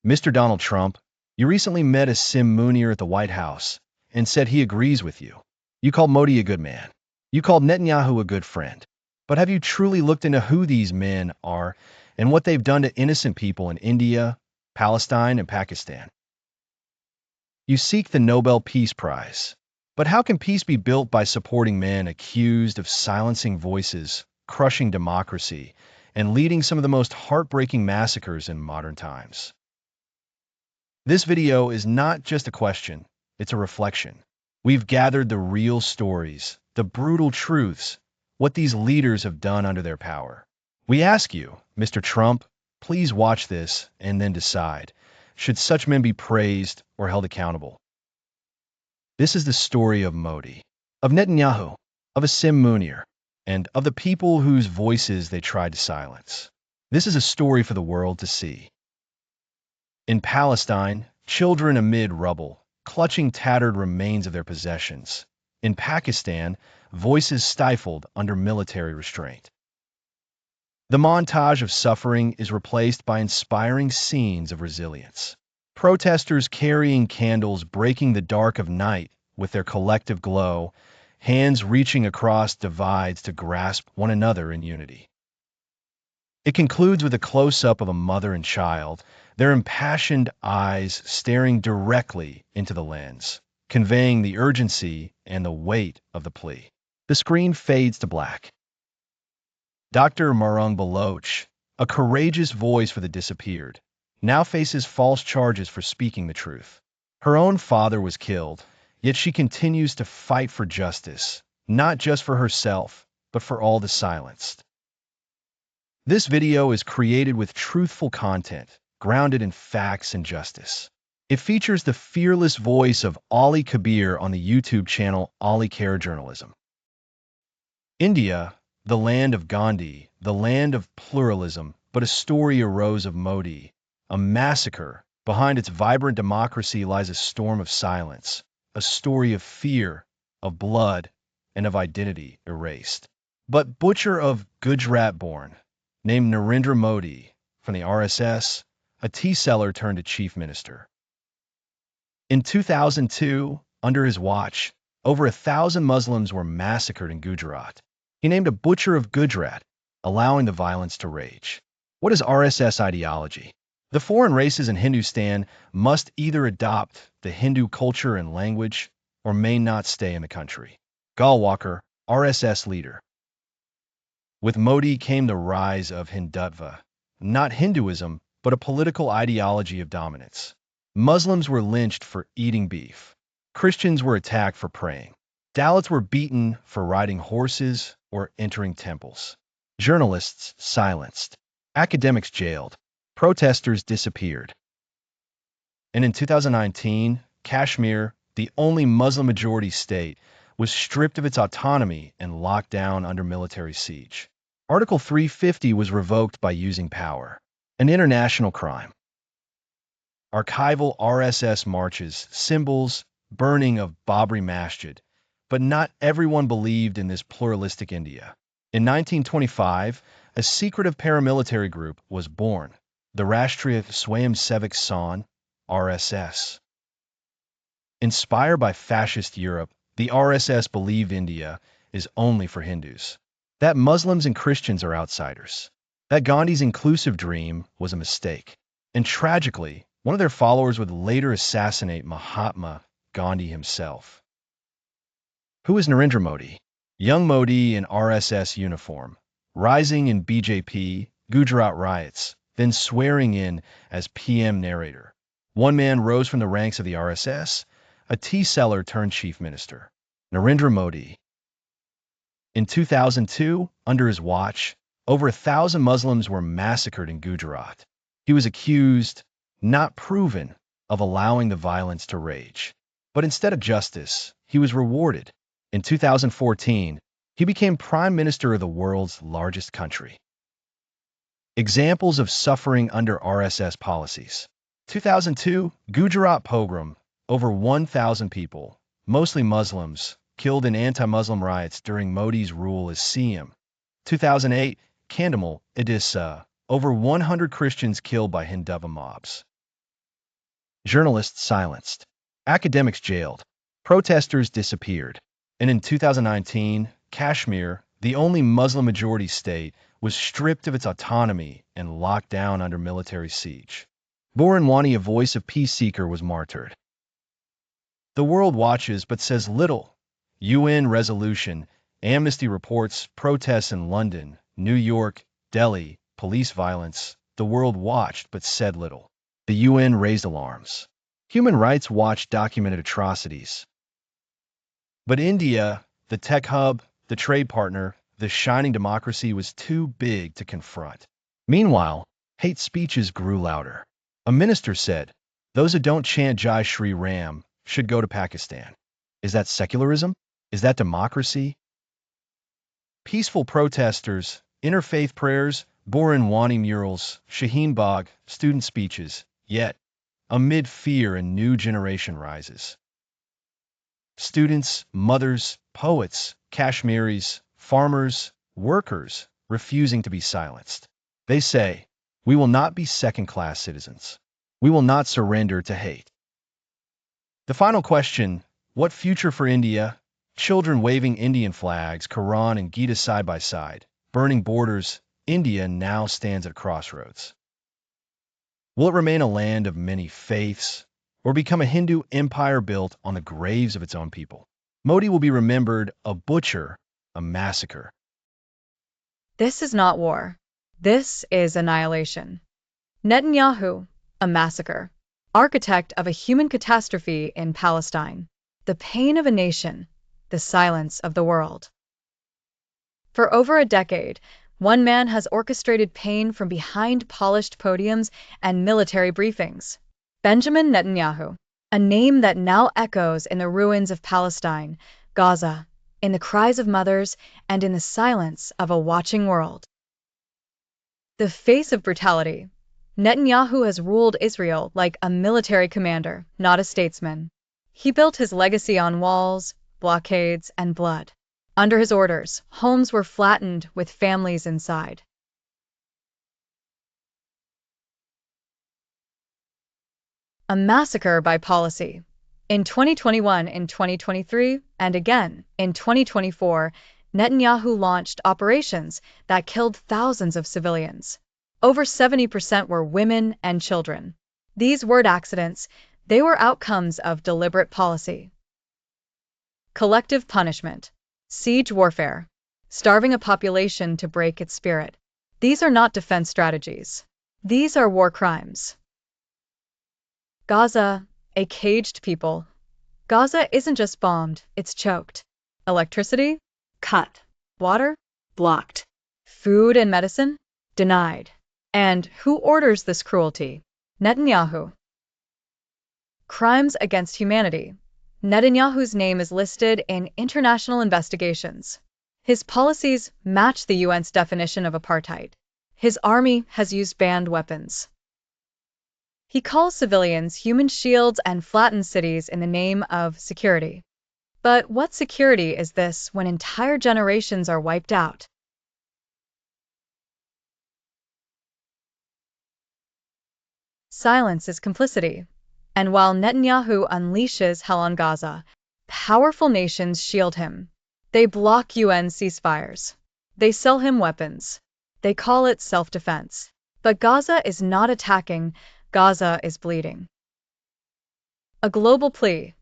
Mr. Donald Trump, you recently met Asim Munir at the White House and said he agrees with you. You called Modi a good man. You called Netanyahu a good friend. But have you truly looked into who these men are and what they've done to innocent people in India, Palestine, and Pakistan? You seek the Nobel Peace Prize. But how can peace be built by supporting men accused of silencing voices, crushing democracy, and leading some of the most heartbreaking massacres in modern times? This video is not just a question, it's a reflection. We've gathered the real stories, the brutal truths, what these leaders have done under their power. We ask you, Mr. Trump, please watch this and then decide, should such men be praised or held accountable? This is the story of Modi, of Netanyahu, of Asim Munir, and of the people whose voices they tried to silence. This is a story for the world to see. In Palestine, children amid rubble, clutching tattered remains of their possessions. In Pakistan, voices stifled under military restraint. The montage of suffering is replaced by inspiring scenes of resilience. Protesters carrying candles breaking the dark of night with their collective glow, hands reaching across divides to grasp one another in unity. It concludes with a close-up of a mother and child, their impassioned eyes staring directly into the lens, conveying the urgency and the weight of the plea. The screen fades to black. Dr. Mah-Rung Baloch, a courageous voice for the disappeared, now faces false charges for speaking the truth. Her own father was killed, yet she continues to fight for justice, not just for herself, but for all the silenced. This video is created with truthful content, grounded in facts and justice. It features the fearless voice of Kabir on the YouTube channel AliKarrar Journalism. India, the land of Gandhi, the land of pluralism, but a story arose of Modi, a massacre. Behind its vibrant democracy lies a storm of silence, a story of fear, of blood, and of identity erased. But butcher of Gujarat born, named Narendra Modi, from the RSS, a tea seller turned to chief minister. In 2002, under his watch, over 1,000 Muslims were massacred in Gujarat. He named a butcher of Gujarat, allowing the violence to rage. What is RSS ideology? The foreign races in Hindustan must either adopt the Hindu culture and language or may not stay in the country. Galwalkar, RSS leader. With Modi came the rise of Hindutva, not Hinduism, but a political ideology of dominance. Muslims were lynched for eating beef. Christians were attacked for praying. Dalits were beaten for riding horses or entering temples. Journalists silenced. Academics jailed. Protesters disappeared. And in 2019, Kashmir, the only Muslim-majority state, was stripped of its autonomy and locked down under military siege. Article 350 was revoked by using power, an international crime. Archival RSS marches, symbols, burning of Babri Masjid, but not everyone believed in this pluralistic India. In 1925, a secretive paramilitary group was born, the Rashtriya Swayamsevak Sangh, RSS. Inspired by fascist Europe, the RSS believed India is only for Hindus, that Muslims and Christians are outsiders, that Gandhi's inclusive dream was a mistake. And tragically, one of their followers would later assassinate Mahatma Gandhi himself. Who is Narendra Modi? Young Modi in RSS uniform, rising in BJP, Gujarat riots, then swearing in as PM narrator. One man rose from the ranks of the RSS, a tea seller turned chief minister. Narendra Modi. In 2002, under his watch, over 1,000 Muslims were massacred in Gujarat. He was accused, not proven, of allowing the violence to rage. But instead of justice, he was rewarded. In 2014, he became prime minister of the world's largest country. Examples of suffering under RSS policies. 2002, Gujarat pogrom, over 1,000 people, mostly Muslims, killed in anti-Muslim riots during Modi's rule as CM. 2008, Kandhamal, Odisha, over 100 Christians killed by Hindutva mobs. Journalists silenced. Academics jailed. Protesters disappeared. And in 2019, Kashmir, the only Muslim-majority state, was stripped of its autonomy and locked down under military siege. Boranwani, a voice of peace seeker, was martyred. The world watches but says little. UN resolution, Amnesty reports, protests in London, New York, Delhi, police violence. The world watched but said little. The UN raised alarms. Human Rights Watch documented atrocities. But India, the tech hub, the trade partner, the shining democracy, was too big to confront. Meanwhile, hate speeches grew louder. A minister said, "Those who don't chant Jai Shri Ram should go to Pakistan." Is that secularism? Is that democracy? Peaceful protesters, interfaith prayers, Boranwani murals, Shaheen Bagh, student speeches. Yet, amid fear, a new generation rises. Students, mothers, poets, Kashmiris, farmers, workers, refusing to be silenced. They say, "We will not be second-class citizens. We will not surrender to hate." The final question, what future for India? Children waving Indian flags, Quran and Gita side by side, burning borders. India now stands at a crossroads. Will it remain a land of many faiths, or become a Hindu empire built on the graves of its own people? Modi will be remembered a butcher, a massacre. This is not war. This is annihilation. Netanyahu, a massacre. Architect of a human catastrophe in Palestine. The pain of a nation, the silence of the world. For over a decade, one man has orchestrated pain from behind polished podiums and military briefings. Benjamin Netanyahu, a name that now echoes in the ruins of Palestine, Gaza, in the cries of mothers, and in the silence of a watching world. The face of brutality. Netanyahu has ruled Israel like a military commander, not a statesman. He built his legacy on walls, blockades, and blood. Under his orders, homes were flattened with families inside. A massacre by policy. In 2021, in 2023, and again in 2024, Netanyahu launched operations that killed thousands of civilians. Over 70% were women and children. These weren't accidents, they were outcomes of deliberate policy. Collective punishment. Siege warfare. Starving a population to break its spirit. These are not defense strategies. These are war crimes. Gaza, a caged people. Gaza isn't just bombed, it's choked. Electricity? Cut. Water? Blocked. Food and medicine? Denied. And who orders this cruelty? Netanyahu. Crimes against humanity. Netanyahu's name is listed in international investigations. His policies match the UN's definition of apartheid. His army has used banned weapons. He calls civilians human shields and flattens cities in the name of security. But what security is this when entire generations are wiped out? Silence is complicity. And while Netanyahu unleashes hell on Gaza, powerful nations shield him. They block UN ceasefires. They sell him weapons. They call it self-defense. But Gaza is not attacking, Gaza is bleeding. A global plea.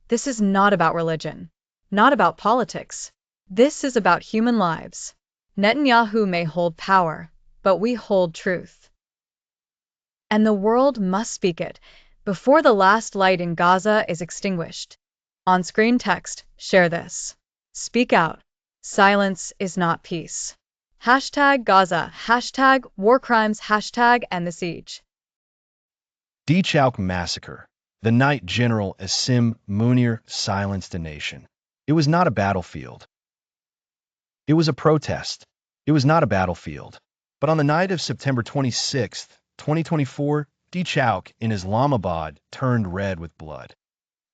This is not about religion, not about politics. This is about human lives. Netanyahu may hold power, but we hold truth. And the world must speak it before the last light in Gaza is extinguished. On-screen text, share this. Speak out. Silence is not peace. Hashtag Gaza, hashtag war crimes, hashtag end the siege. Dachauq massacre. The night General Asim Munir silenced a nation. It was not a battlefield. It was a protest. It was not a battlefield. But on the night of September 26, 2024, Dachauq in Islamabad turned red with blood.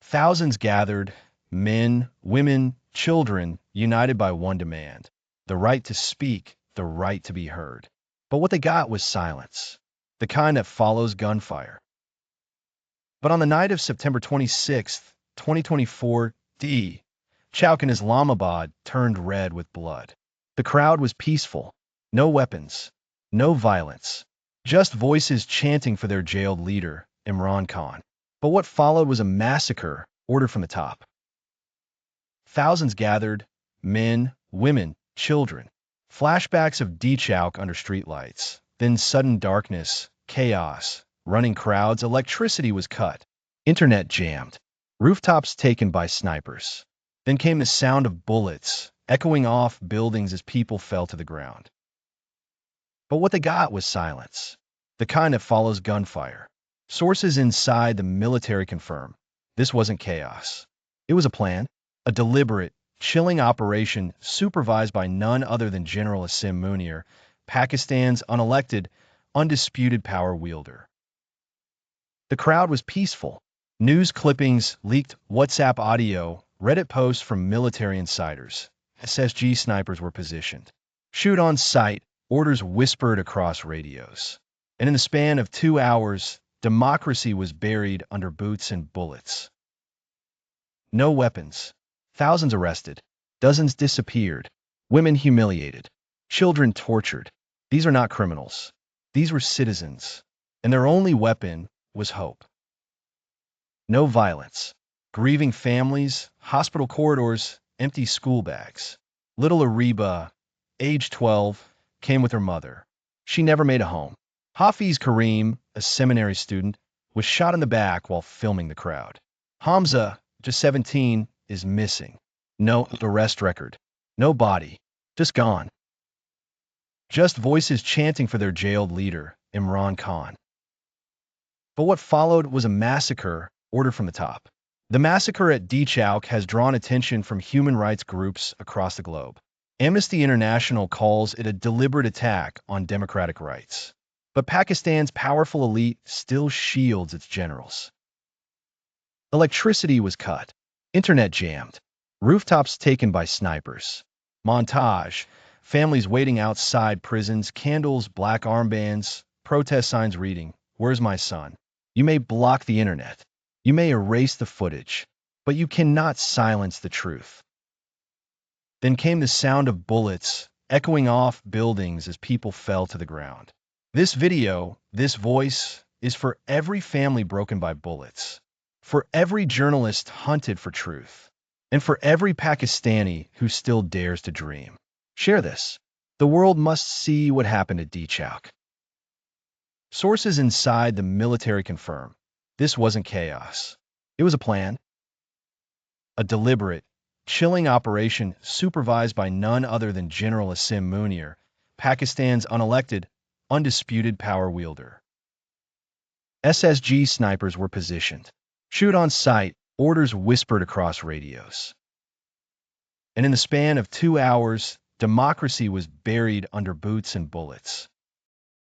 Thousands gathered, men, women, children, united by one demand: the right to speak, the right to be heard. But what they got was silence, the kind that follows gunfire. But on the night of September 26th, 2024, Chowk in Islamabad turned red with blood. The crowd was peaceful. No weapons. No violence. Just voices chanting for their jailed leader, Imran Khan. But what followed was a massacre ordered from the top. Thousands gathered, men, women, children. Flashbacks of Chowk under streetlights. Then sudden darkness, chaos, running crowds, electricity was cut. Internet jammed. Rooftops taken by snipers. Then came the sound of bullets, echoing off buildings as people fell to the ground. But what they got was silence. The kind that follows gunfire. Sources inside the military confirm this wasn't chaos. It was a plan, a deliberate, chilling operation supervised by none other than General Asim Munir, Pakistan's unelected, undisputed power wielder. The crowd was peaceful. News clippings leaked, WhatsApp audio, Reddit posts from military insiders. SSG snipers were positioned. Shoot on sight, orders whispered across radios. And in the span of 2 hours, democracy was buried under boots and bullets. No weapons. Thousands arrested. Dozens disappeared. Women humiliated. Children tortured. These are not criminals. These were citizens. And their only weapon was hope. No violence. Grieving families, hospital corridors, empty school bags. Little Ariba, age 12, came with her mother. She never made a home. Hafiz Karim, a seminary student, was shot in the back while filming the crowd. Hamza, just 17, is missing. No arrest record. No body. Just gone. Just voices chanting for their jailed leader, Imran Khan. But what followed was a massacre ordered from the top. The massacre at Chowk has drawn attention from human rights groups across the globe. Amnesty International calls it a deliberate attack on democratic rights. But Pakistan's powerful elite still shields its generals. Electricity was cut. Internet jammed. Rooftops taken by snipers. Montage. Families waiting outside prisons, candles, black armbands, protest signs reading, "Where's my son?" You may block the internet. You may erase the footage, but you cannot silence the truth. Then came the sound of bullets echoing off buildings as people fell to the ground. This video, this voice, is for every family broken by bullets, for every journalist hunted for truth, and for every Pakistani who still dares to dream. Share this. The world must see what happened at Chowk. Sources inside the military confirm this wasn't chaos. It was a plan, a deliberate, chilling operation supervised by none other than General Asim Munir, Pakistan's unelected, undisputed power wielder. SSG snipers were positioned. Shoot on sight, orders whispered across radios. And in the span of 2 hours, democracy was buried under boots and bullets.